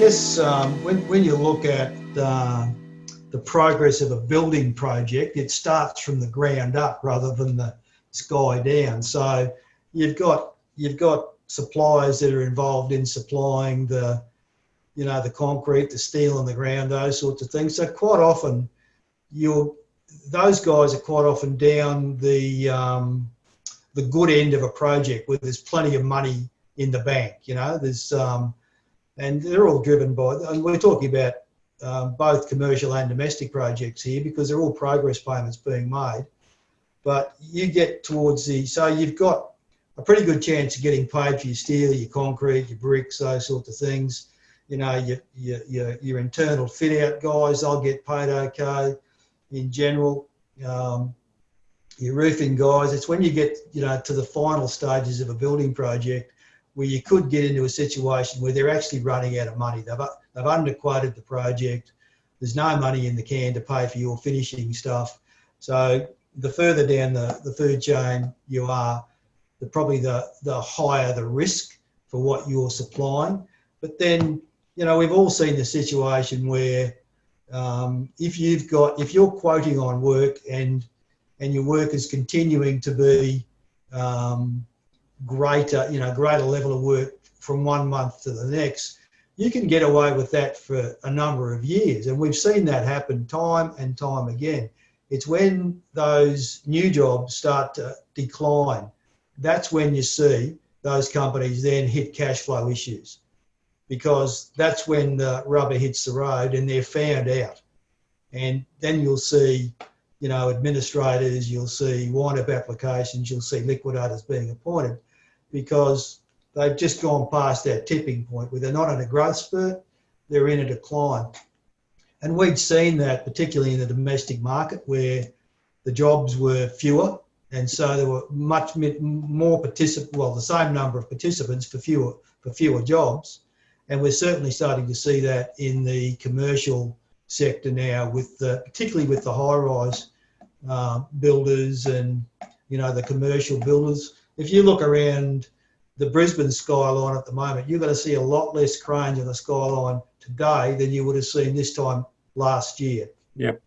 guess when you look at the progress of a building project, it starts from the ground up rather than the sky down. So you've got suppliers that are involved in supplying the concrete, the steel in the ground, those sorts of things. So quite often those guys are quite often down the good end of a project where there's plenty of money in the bank. There's and they're all driven by, and we're talking about both commercial and domestic projects here because they're all progress payments being made. But you get towards so you've got a pretty good chance of getting paid for your steel, your concrete, your bricks, those sorts of things. Your internal fit out guys, they'll get paid okay in general. Your roofing guys, it's when you get to the final stages of a building project where you could get into a situation where they're actually running out of money. They've underquoted the project. There's no money in the can to pay for your finishing stuff. So the further down the food chain you are, probably the higher the risk for what you're supplying. But then, we've all seen the situation where if you're quoting on work and your work is continuing to be greater level of work from one month to the next, you can get away with that for a number of years. And we've seen that happen time and time again. It's when those new jobs start to decline, that's when you see those companies then hit cash flow issues, because that's when the rubber hits the road and they're found out. And then you'll see administrators, you'll see wind-up applications, you'll see liquidators being appointed, because they've just gone past that tipping point where they're not in a growth spurt, they're in a decline. And we'd seen that particularly in the domestic market where the jobs were fewer, and so there were much more the same number of participants for fewer jobs. And we're certainly starting to see that in the commercial sector now, particularly with the high-rise builders and the commercial builders. If you look around the Brisbane skyline at the moment, you're going to see a lot less cranes on the skyline today than you would have seen this time last year. Yep.